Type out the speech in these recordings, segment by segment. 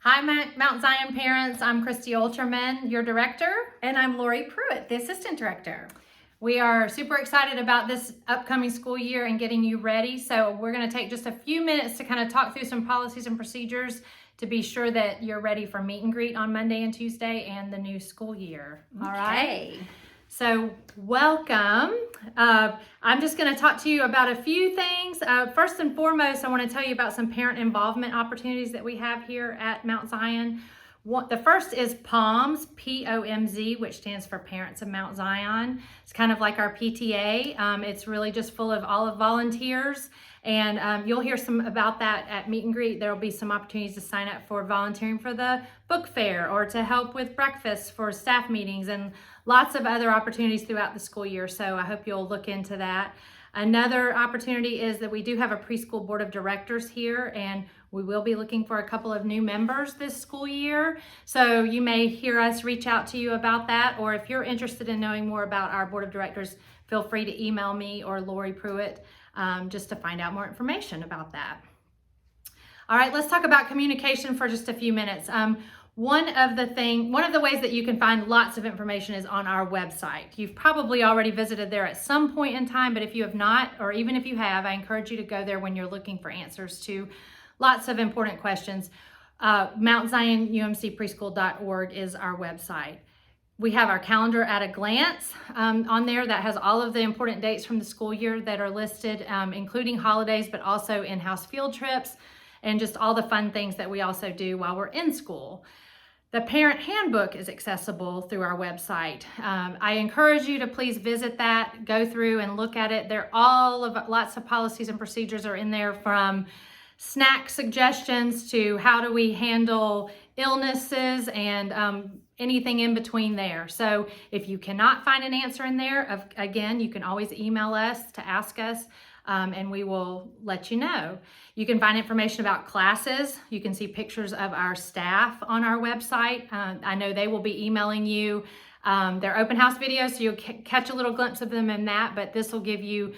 Hi, Mount Zion parents. I'm Christy Olterman, your director. And I'm Lori Pruitt, the assistant director. We are super excited about this upcoming school year and getting you ready. So we're going to take just a few minutes to kind of talk through some policies and procedures to be sure that you're ready for meet and greet on Monday and Tuesday and the new school year. All right. So welcome. I'm just going to talk to you about a few things. First and foremost, I want to tell you about some parent involvement opportunities that we have here at Mount Zion. The first is POMZ, P-O-M-Z, which stands for Parents of Mount Zion. It's kind of like our PTA. It's really just full of all of volunteers. And you'll hear some about that at meet and greet. There'll be some opportunities to sign up for volunteering for the book fair or to help with breakfast for staff meetings and lots of other opportunities throughout the school year. So I hope you'll look into that. Another opportunity is that we do have a preschool board of directors here, and we will be looking for a couple of new members this school year. So you may hear us reach out to you about that, or if you're interested in knowing more about our board of directors, feel free to email me or Lori Pruitt just to find out more information about that. All right, let's talk about communication for just a few minutes. One of the ways that you can find lots of information is on our website. You've probably already visited there at some point in time, but if you have not, or even if you have, I encourage you to go there when you're looking for answers to lots of important questions. MountZionUMCPreschool.org is our website. We have our calendar at a glance on there that has all of the important dates from the school year that are listed, including holidays, but also in-house field trips and just all the fun things that we also do while we're in school. The parent handbook is accessible through our website. I encourage you to please visit that, go through and look at it. Lots of policies and procedures are in there, from snack suggestions to how do we handle illnesses and anything in between there. So if you cannot find an answer in there, again, you can always email us to ask us. And we will let you know. You can find information about classes. You can see pictures of our staff on our website. I know they will be emailing you their open house videos, so you'll catch a little glimpse of them in that, but this will give you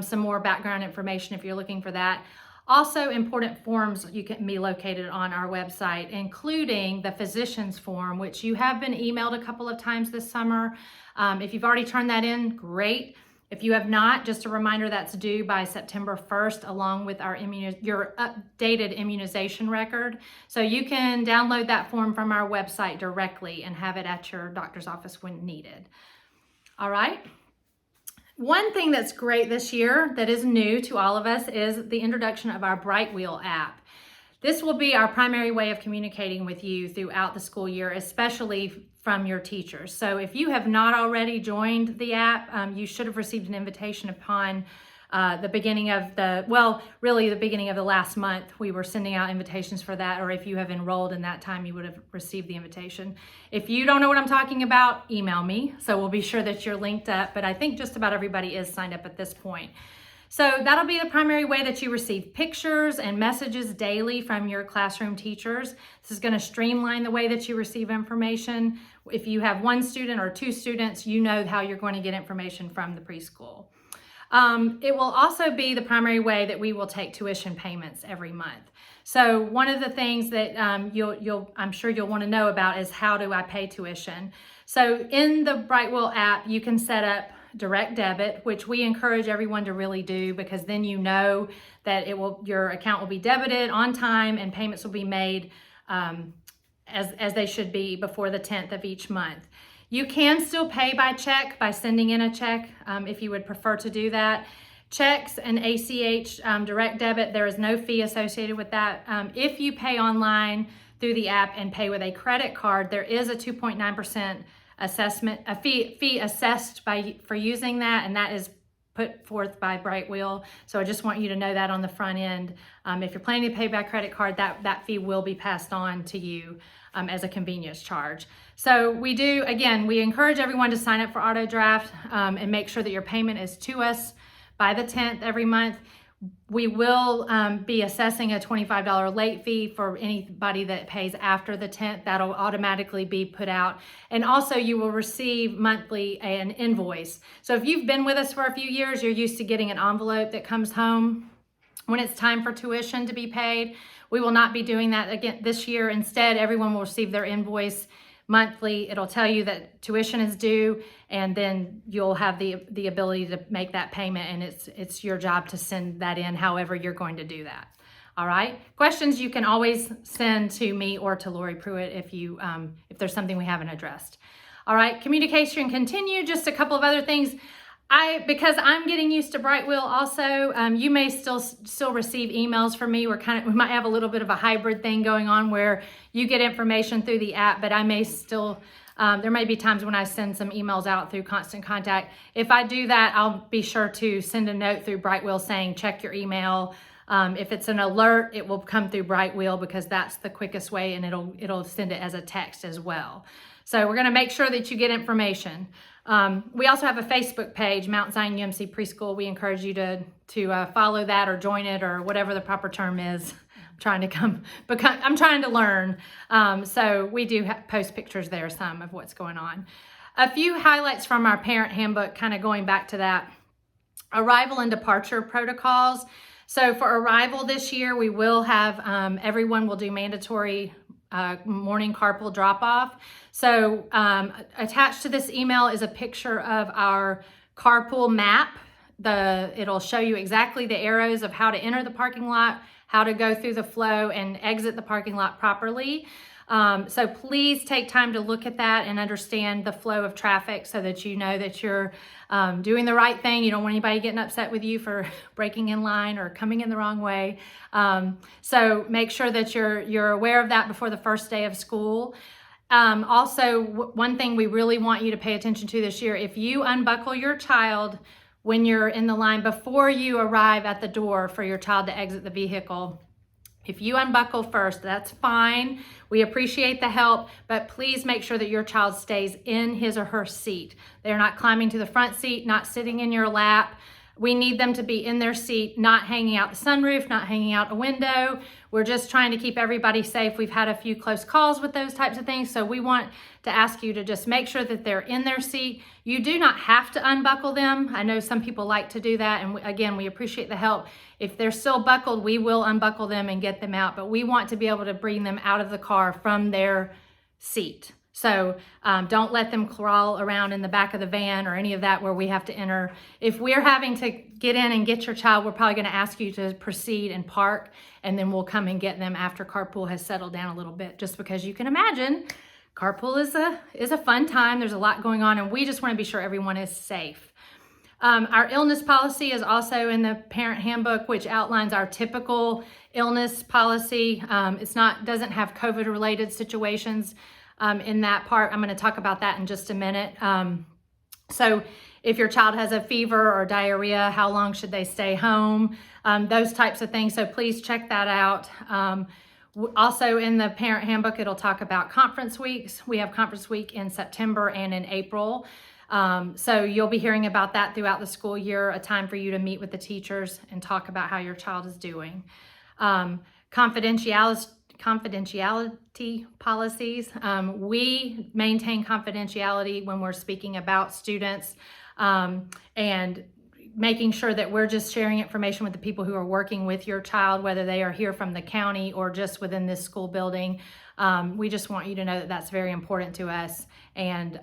some more background information if you're looking for that. Also, important forms you can be located on our website, including the physician's form, which you have been emailed a couple of times this summer. If you've already turned that in, great. If you have not, just a reminder, that's due by September 1st, along with your updated immunization record. So you can download that form from our website directly and have it at your doctor's office when needed. All right. One thing that's great this year that is new to all of us is the introduction of our Brightwheel app. This will be our primary way of communicating with you throughout the school year, especially from your teachers. So if you have not already joined the app, you should have received an invitation upon the beginning of the beginning of the last month. We were sending out invitations for that, or if you have enrolled in that time, you would have received the invitation. If you don't know what I'm talking about, email me. So we'll be sure that you're linked up, but I think just about everybody is signed up at this point. So that'll be the primary way that you receive pictures and messages daily from your classroom teachers. This is going to streamline the way that you receive information. If you have one student or two students, you know how you're going to get information from the preschool. It will also be the primary way that we will take tuition payments every month. So one of the things that I'm sure you'll want to know about is, how do I pay tuition? So in the Brightwheel app, you can set up direct debit, which we encourage everyone to really do, because then you know that your account will be debited on time and payments will be made as they should be before the 10th of each month. You can still pay by check by sending in a check if you would prefer to do that. Checks and ACH direct debit, there is no fee associated with that. If you pay online through the app and pay with a credit card, there is a 2.9% fee assessed for using that, and that is put forth by Brightwheel. So I just want you to know that on the front end. If you're planning to pay by credit card, that fee will be passed on to you as a convenience charge. So we encourage everyone to sign up for AutoDraft and make sure that your payment is to us by the 10th every month. We will be assessing a $25 late fee for anybody that pays after the 10th. That'll automatically be put out. And also you will receive monthly an invoice. So if you've been with us for a few years, you're used to getting an envelope that comes home when it's time for tuition to be paid. We will not be doing that again this year. Instead, everyone will receive their invoice monthly. It'll tell you that tuition is due, and then you'll have the ability to make that payment, and it's your job to send that in however you're going to do that. All right. Questions you can always send to me or to Lori Pruitt if there's something we haven't addressed. All right. Communication continue. Just a couple of other things. Because I'm getting used to Brightwheel also, you may still receive emails from me. We might have a little bit of a hybrid thing going on where you get information through the app, but I may still, there may be times when I send some emails out through Constant Contact. If I do that, I'll be sure to send a note through Brightwheel saying, check your email. If it's an alert, it will come through Brightwheel because that's the quickest way, and it'll send it as a text as well. So we're going to make sure that you get information. We also have a Facebook page, Mount Zion UMC Preschool. We encourage you to follow that or join it or whatever the proper term is. I'm trying to learn. So we do post pictures there, some of what's going on. A few highlights from our parent handbook, kind of going back to that. Arrival and departure protocols. So for arrival this year, we will have, everyone will do mandatory morning carpool drop-off. So attached to this email is a picture of our carpool map. It'll show you exactly the arrows of how to enter the parking lot, how to go through the flow and exit the parking lot properly. So please take time to look at that and understand the flow of traffic so that you know that you're doing the right thing. You don't want anybody getting upset with you for breaking in line or coming in the wrong way. So make sure that you're aware of that before the first day of school. Also, one thing we really want you to pay attention to this year, if you unbuckle your child when you're in the line before you arrive at the door for your child to exit the vehicle, if you unbuckle first, that's fine. We appreciate the help, but please make sure that your child stays in his or her seat. They're not climbing to the front seat, not sitting in your lap. We need them to be in their seat, not hanging out the sunroof, not hanging out a window. We're just trying to keep everybody safe. We've had a few close calls with those types of things, so we want to ask you to just make sure that they're in their seat. You do not have to unbuckle them. I know some people like to do that, and again, we appreciate the help. If they're still buckled, we will unbuckle them and get them out, but we want to be able to bring them out of the car from their seat. So don't let them crawl around in the back of the van or any of that where we have to enter. If we're having to get in and get your child, we're probably going to ask you to proceed and park, and then we'll come and get them after carpool has settled down a little bit, just because you can imagine carpool is a fun time. There's a lot going on, and we just want to be sure everyone is safe. Our illness policy is also in the parent handbook, which outlines our typical illness policy. Doesn't have COVID related situations in that part. I'm going to talk about that in just a minute. So if your child has a fever or diarrhea, how long should they stay home? Those types of things. So please check that out. Also in the parent handbook, it'll talk about conference weeks. We have conference week in September and in April. So you'll be hearing about that throughout the school year, a time for you to meet with the teachers and talk about how your child is doing. Confidentiality policies. We maintain confidentiality when we're speaking about students and making sure that we're just sharing information with the people who are working with your child, whether they are here from the county or just within this school building. We just want you to know that that's very important to us. And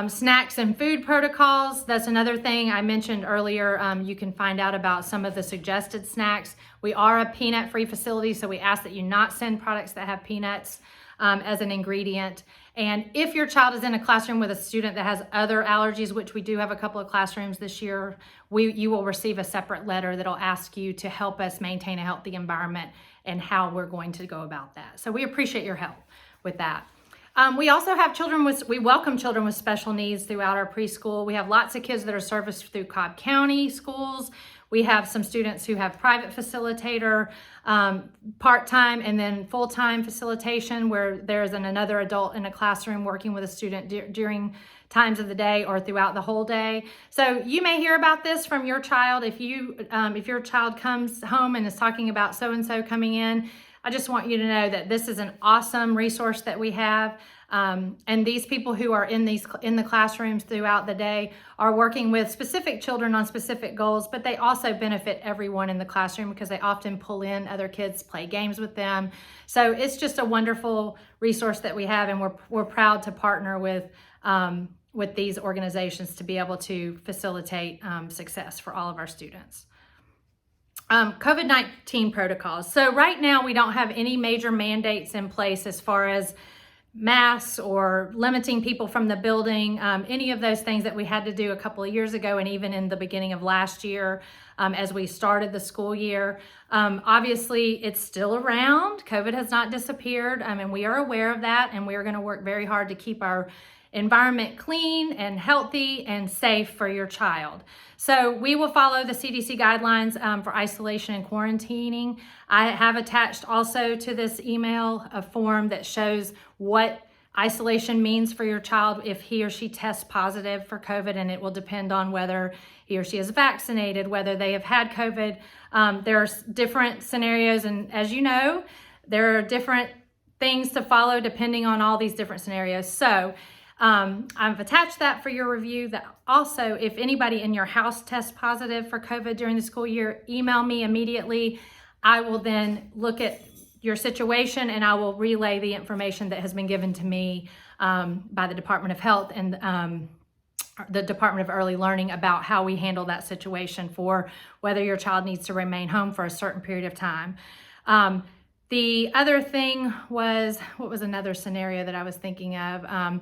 snacks and food protocols, that's another thing I mentioned earlier. You can find out about some of the suggested snacks. We are a peanut-free facility, so we ask that you not send products that have peanuts as an ingredient. And if your child is in a classroom with a student that has other allergies, which we do have a couple of classrooms this year, you will receive a separate letter that'll ask you to help us maintain a healthy environment and how we're going to go about that. So we appreciate your help with that. We also have we welcome children with special needs throughout our preschool. We have lots of kids that are serviced through Cobb County schools. We have some students who have private facilitator, part-time and then full-time facilitation where there's another adult in a classroom working with a student during times of the day or throughout the whole day. So you may hear about this from your child. If your child comes home and is talking about so-and-so coming in, I just want you to know that this is an awesome resource that we have. And these people who are in the classrooms throughout the day are working with specific children on specific goals, but they also benefit everyone in the classroom because they often pull in other kids, play games with them. So it's just a wonderful resource that we have, and we're proud to partner with these organizations to be able to facilitate success for all of our students. COVID-19 protocols. So right now we don't have any major mandates in place as far as masks or limiting people from the building, any of those things that we had to do a couple of years ago and even in the beginning of last year as we started the school year. Obviously, it's still around. COVID has not disappeared, and we are aware of that, and we are going to work very hard to keep our environment clean and healthy and safe for your child. So we will follow the CDC guidelines for isolation and quarantining. I have attached also to this email a form that shows what isolation means for your child if he or she tests positive for COVID, and it will depend on whether he or she is vaccinated, whether they have had COVID. There's different scenarios, and as you know, there are different things to follow depending on all these different scenarios. So I've attached that for your review. That also, if anybody in your house tests positive for COVID during the school year, email me immediately. I will then look at your situation and I will relay the information that has been given to me by the Department of Health and the Department of Early Learning about how we handle that situation for whether your child needs to remain home for a certain period of time. The other thing was, what was another scenario that I was thinking of?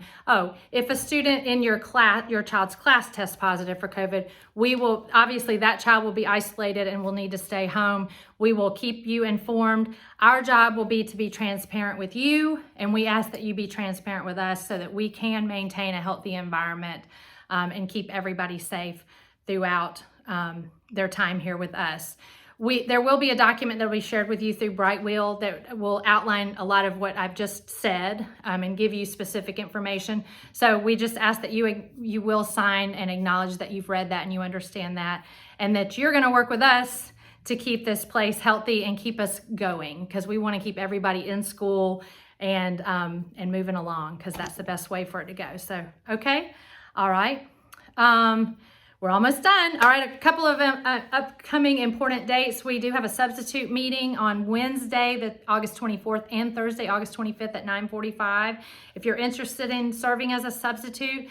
If a student in your child's class tests positive for COVID, we will, obviously that child will be isolated and will need to stay home. We will keep you informed. Our job will be to be transparent with you, and we ask that you be transparent with us so that we can maintain a healthy environment and keep everybody safe throughout their time here with us. There will be a document that will be shared with you through Brightwheel that will outline a lot of what I've just said and give you specific information. So we just ask that you will sign and acknowledge that you've read that and you understand that, and that you're going to work with us to keep this place healthy and keep us going, because we want to keep everybody in school and moving along, because that's the best way for it to go. So, okay, all right. We're almost done. All right, a couple of upcoming important dates. We do have a substitute meeting on Wednesday, August 24th, and Thursday, August 25th at 9:45. If you're interested in serving as a substitute,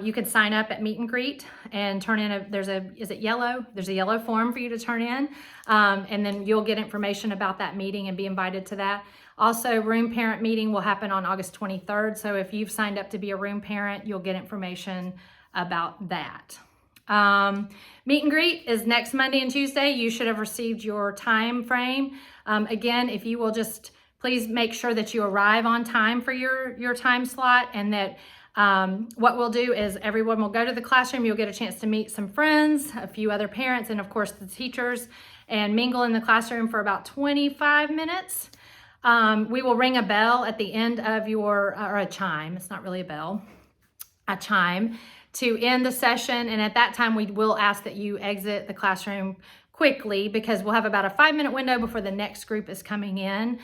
you can sign up at Meet and Greet and turn in is it yellow? There's a yellow form for you to turn in, and then you'll get information about that meeting and be invited to that. Also, room parent meeting will happen on August 23rd. So if you've signed up to be a room parent, you'll get information about that. Meet and Greet is next Monday and Tuesday. You should have received your time frame. Again, if you will just please make sure that you arrive on time for your time slot, and that what we'll do is everyone will go to the classroom. You'll get a chance to meet some friends, a few other parents, and of course the teachers, and mingle in the classroom for about 25 minutes. We will ring a bell at the end of or a chime. It's not really a bell, a chime, to end the session, and at that time we will ask that you exit the classroom quickly, because we'll have about a 5-minute window before the next group is coming in.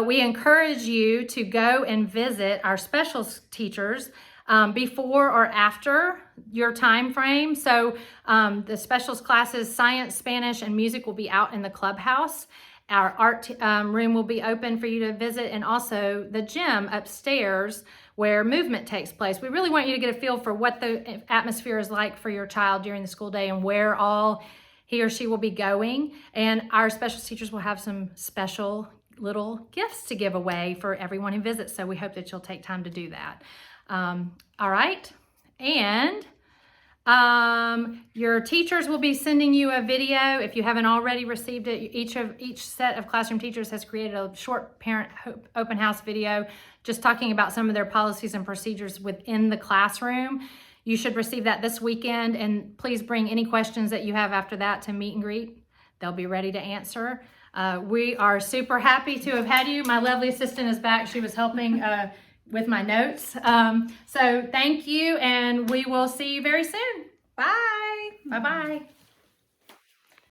We encourage you to go and visit our specials teachers before or after your time frame. So the specials classes, science, Spanish, and music will be out in the clubhouse. Our art room will be open for you to visit, and also the gym upstairs where movement takes place. We really want you to get a feel for what the atmosphere is like for your child during the school day and where all he or she will be going. And our special teachers will have some special little gifts to give away for everyone who visits. So we hope that you'll take time to do that. All right. And your teachers will be sending you a video. If you haven't already received it, each set of classroom teachers has created a short parent open house video just talking about some of their policies and procedures within the classroom. You should receive that this weekend, and please bring any questions that you have after that to Meet and Greet. They'll be ready to answer. We are super happy to have had you. My lovely assistant is back. She was helping with my notes. So thank you, and we will see you very soon. Bye. Bye-bye.